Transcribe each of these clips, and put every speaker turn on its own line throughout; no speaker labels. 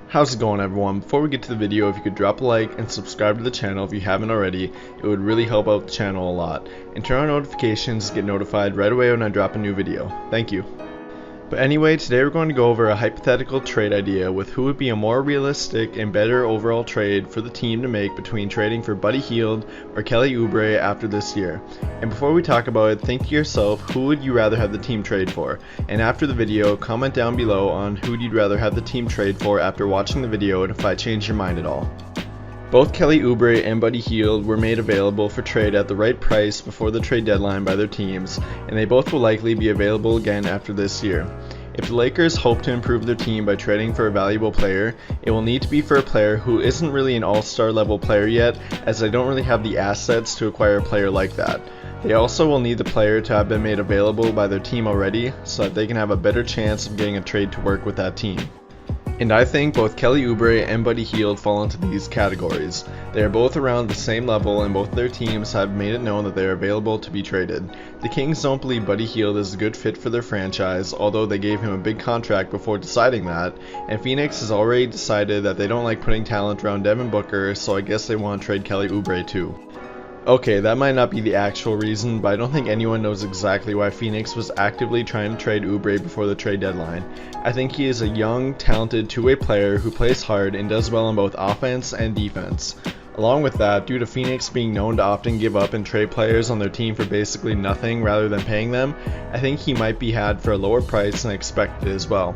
How's it going, everyone? Before we get to the video, if you could drop a like and subscribe to the channel if you haven't already, it would really help out the channel a lot. And turn on notifications to get notified right away when I drop a new video. Thank you. But anyway, today we're going to go over a hypothetical trade idea with who would be a more realistic and better overall trade for the team to make between trading for Buddy Hield or Kelly Oubre after this year. And before we talk about it, think to yourself, who would you rather have the team trade for? And after the video, comment down below on who you'd rather have the team trade for after watching the video and if I change your mind at all. Both Kelly Oubre and Buddy Hield were made available for trade at the right price before the trade deadline by their teams, and they both will likely be available again after this year. If the Lakers hope to improve their team by trading for a valuable player, it will need to be for a player who isn't really an all-star level player yet, as they don't really have the assets to acquire a player like that. They also will need the player to have been made available by their team already, so that they can have a better chance of getting a trade to work with that team. And I think both Kelly Oubre and Buddy Hield fall into these categories. They are both around the same level and both their teams have made it known that they are available to be traded. The Kings don't believe Buddy Hield is a good fit for their franchise, although they gave him a big contract before deciding that, and Phoenix has already decided that they don't like putting talent around Devin Booker, so I guess they want to trade Kelly Oubre too. Okay, that might not be the actual reason, but I don't think anyone knows exactly why Phoenix was actively trying to trade Oubre before the trade deadline. I think he is a young, talented two-way player who plays hard and does well on both offense and defense. Along with that, due to Phoenix being known to often give up and trade players on their team for basically nothing rather than paying them, I think he might be had for a lower price than expected as well.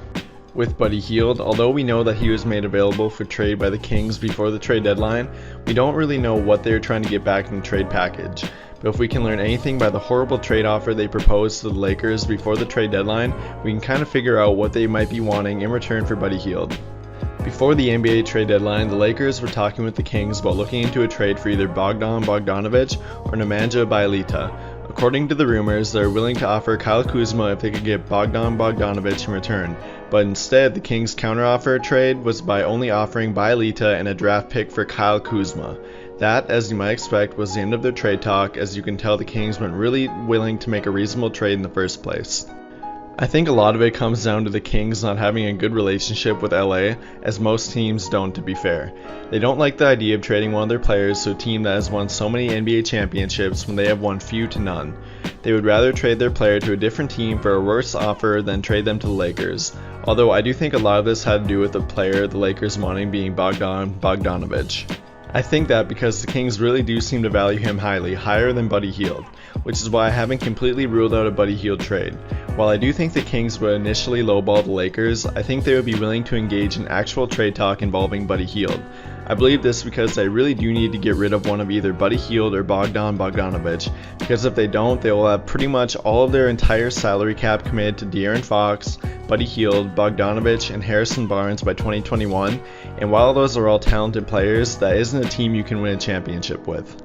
With Buddy Hield, although we know that he was made available for trade by the Kings before the trade deadline, we don't really know what they are trying to get back in the trade package. But if we can learn anything by the horrible trade offer they proposed to the Lakers before the trade deadline, we can kind of figure out what they might be wanting in return for Buddy Hield. Before the NBA trade deadline, the Lakers were talking with the Kings about looking into a trade for either Bogdan Bogdanovic or Nemanja Bjelica. According to the rumors, they are willing to offer Kyle Kuzma if they could get Bogdan Bogdanovic in return, but instead the Kings' counteroffer trade was by only offering Bjelica and a draft pick for Kyle Kuzma. That, as you might expect, was the end of their trade talk, as you can tell the Kings weren't really willing to make a reasonable trade in the first place. I think a lot of it comes down to the Kings not having a good relationship with LA, as most teams don't, to be fair. They don't like the idea of trading one of their players to a team that has won so many NBA championships when they have won few to none. They would rather trade their player to a different team for a worse offer than trade them to the Lakers. Although I do think a lot of this had to do with the player the Lakers wanting being Bogdan Bogdanovic. I think that because the Kings really do seem to value him highly, higher than Buddy Hield, which is why I haven't completely ruled out a Buddy Hield trade. While I do think the Kings would initially lowball the Lakers, I think they would be willing to engage in actual trade talk involving Buddy Hield. I believe this because they really do need to get rid of one of either Buddy Hield or Bogdan Bogdanovic, because if they don't, they will have pretty much all of their entire salary cap committed to De'Aaron Fox, Buddy Hield, Bogdanovic, and Harrison Barnes by 2021, and while those are all talented players, that isn't a team you can win a championship with.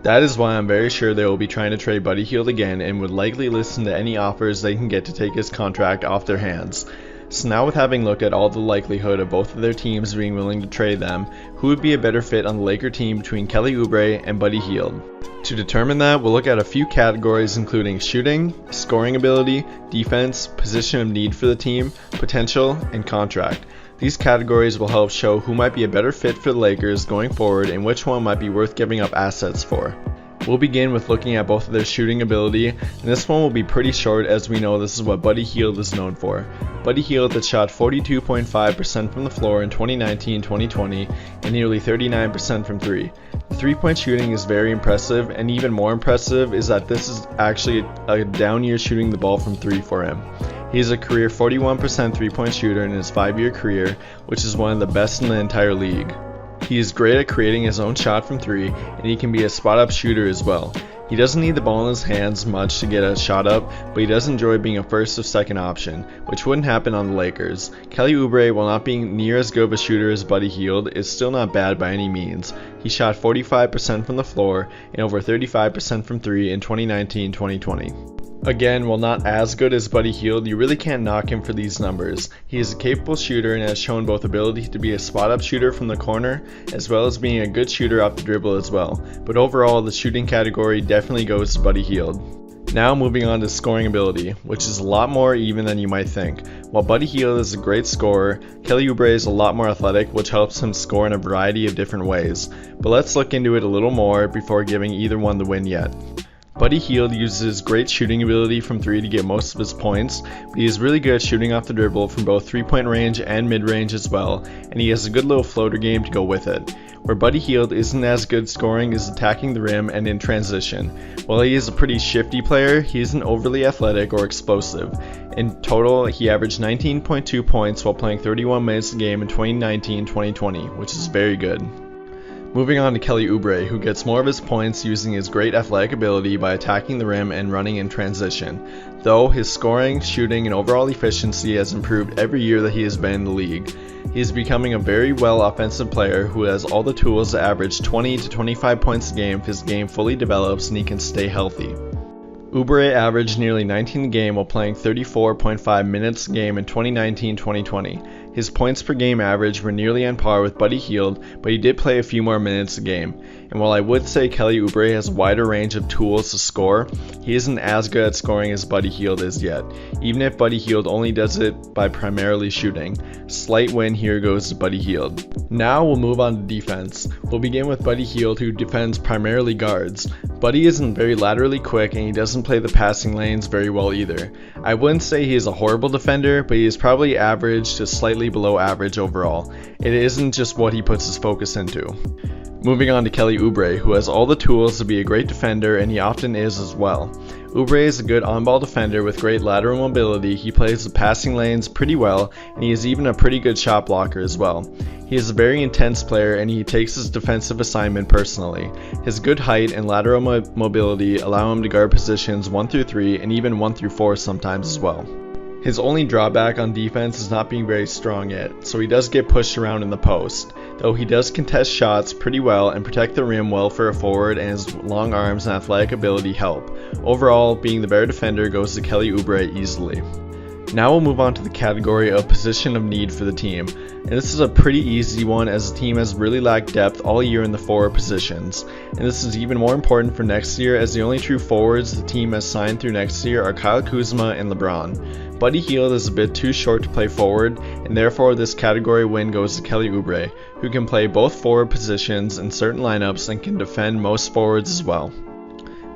That is why I'm very sure they will be trying to trade Buddy Hield again and would likely listen to any offers they can get to take his contract off their hands. So now with having looked at all the likelihood of both of their teams being willing to trade them, who would be a better fit on the Laker team between Kelly Oubre and Buddy Hield? To determine that, we'll look at a few categories including shooting, scoring ability, defense, position of need for the team, potential, and contract. These categories will help show who might be a better fit for the Lakers going forward and which one might be worth giving up assets for. We'll begin with looking at both of their shooting ability, and this one will be pretty short as we know this is what Buddy Hield is known for. Buddy Hield had shot 42.5% from the floor in 2019-2020 and nearly 39% from 3. The three-point shooting is very impressive, and even more impressive is that this is actually a down year shooting the ball from 3 for him. He is a career 41% three-point shooter in his 5-year career, which is one of the best in the entire league. He is great at creating his own shot from 3, and he can be a spot-up shooter as well. He doesn't need the ball in his hands much to get a shot up, but he does enjoy being a first or second option, which wouldn't happen on the Lakers. Kelly Oubre, while not being near as good of a shooter as Buddy Hield, is still not bad by any means. He shot 45% from the floor and over 35% from 3 in 2019-2020. Again, while not as good as Buddy Hield, you really can't knock him for these numbers. He is a capable shooter and has shown both ability to be a spot-up shooter from the corner, as well as being a good shooter off the dribble as well. But overall, the shooting category definitely goes to Buddy Hield. Now moving on to scoring ability, which is a lot more even than you might think. While Buddy Hield is a great scorer, Kelly Oubre is a lot more athletic, which helps him score in a variety of different ways. But let's look into it a little more before giving either one the win yet. Buddy Hield uses his great shooting ability from 3 to get most of his points, but he is really good at shooting off the dribble from both 3-point range and mid-range as well, and he has a good little floater game to go with it. Where Buddy Hield isn't as good scoring is attacking the rim and in transition. While he is a pretty shifty player, he isn't overly athletic or explosive. In total, he averaged 19.2 points while playing 31 minutes a game in 2019-2020, which is very good. Moving on to Kelly Oubre, who gets more of his points using his great athletic ability by attacking the rim and running in transition, though his scoring, shooting, and overall efficiency has improved every year that he has been in the league. He is becoming a very well offensive player who has all the tools to average 20 to 25 points a game if his game fully develops and he can stay healthy. Oubre averaged nearly 19 a game while playing 34.5 minutes a game in 2019-2020. His points per game average were nearly on par with Buddy Hield, but he did play a few more minutes a game. And while I would say Kelly Oubre has a wider range of tools to score, he isn't as good at scoring as Buddy Hield is yet, even if Buddy Hield only does it by primarily shooting. Slight win here goes to Buddy Hield. Now we'll move on to defense. We'll begin with Buddy Hield, who defends primarily guards. Buddy isn't very laterally quick and he doesn't play the passing lanes very well either. I wouldn't say he is a horrible defender, but he is probably average to slightly below average overall. It isn't just what he puts his focus into. Moving on to Kelly Oubre, who has all the tools to be a great defender, and he often is as well. Oubre is a good on-ball defender with great lateral mobility. He plays the passing lanes pretty well, and he is even a pretty good shot blocker as well. He is a very intense player, and he takes his defensive assignment personally. His good height and lateral mobility allow him to guard positions 1 through 3 and even 1 through 4 sometimes as well. His only drawback on defense is not being very strong yet, so he does get pushed around in the post, though he does contest shots pretty well and protect the rim well for a forward, and his long arms and athletic ability help. Overall, being the better defender goes to Kelly Oubre easily. Now we'll move on to the category of position of need for the team, and this is a pretty easy one as the team has really lacked depth all year in the forward positions, and this is even more important for next year as the only true forwards the team has signed through next year are Kyle Kuzma and LeBron. Buddy Hield is a bit too short to play forward, and therefore this category win goes to Kelly Oubre, who can play both forward positions in certain lineups and can defend most forwards as well.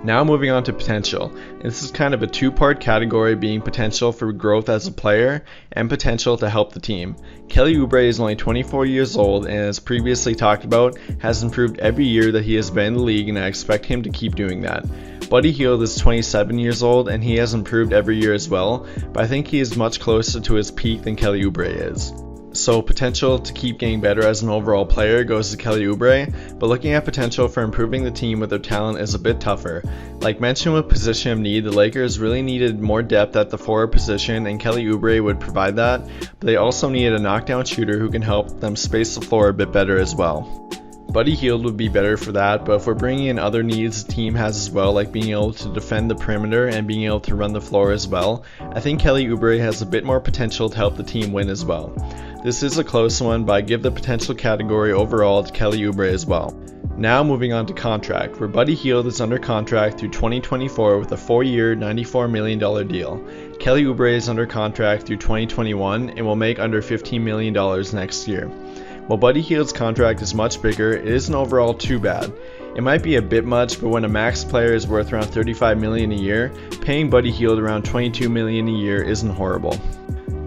Now moving on to potential, and this is kind of a two-part category, being potential for growth as a player and potential to help the team. Kelly Oubre is only 24 years old and, as previously talked about, has improved every year that he has been in the league, and I expect him to keep doing that. Buddy Hield is 27 years old and he has improved every year as well, but I think he is much closer to his peak than Kelly Oubre is. So potential to keep getting better as an overall player goes to Kelly Oubre, but looking at potential for improving the team with their talent is a bit tougher. Like mentioned with position of need, the Lakers really needed more depth at the forward position, and Kelly Oubre would provide that, but they also needed a knockdown shooter who can help them space the floor a bit better as well. Buddy Hield would be better for that, but if we're bringing in other needs the team has as well, like being able to defend the perimeter and being able to run the floor as well, I think Kelly Oubre has a bit more potential to help the team win as well. This is a close one, but I give the potential category overall to Kelly Oubre as well. Now moving on to contract, where Buddy Hield is under contract through 2024 with a 4-year, $94 million deal. Kelly Oubre is under contract through 2021 and will make under $15 million next year. While Buddy Hield's contract is much bigger, it isn't overall too bad. It might be a bit much, but when a max player is worth around $35 million a year, paying Buddy Hield around $22 million a year isn't horrible.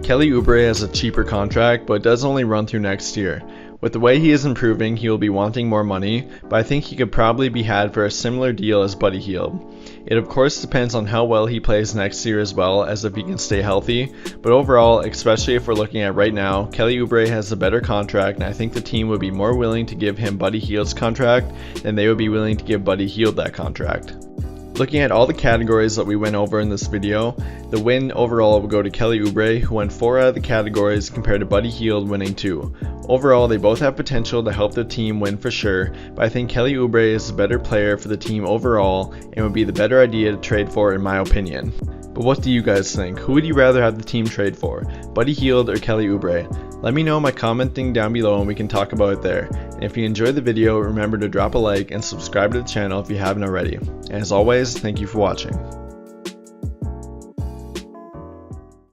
Kelly Oubre has a cheaper contract, but it does only run through next year. With the way he is improving, he will be wanting more money, but I think he could probably be had for a similar deal as Buddy Hield. It of course depends on how well he plays next year as well as if he can stay healthy, but overall, especially if we're looking at right now, Kelly Oubre has a better contract, and I think the team would be more willing to give him Buddy Hield's contract than they would be willing to give Buddy Hield that contract. Looking at all the categories that we went over in this video, the win overall will go to Kelly Oubre, who won 4 out of the categories compared to Buddy Hield winning 2. Overall, they both have potential to help the team win for sure, but I think Kelly Oubre is a better player for the team overall and would be the better idea to trade for in my opinion. But what do you guys think? Who would you rather have the team trade for? Buddy Hield or Kelly Oubre? Let me know by commenting down below and we can talk about it there. And if you enjoyed the video, remember to drop a like and subscribe to the channel if you haven't already. And as always, thank you for watching.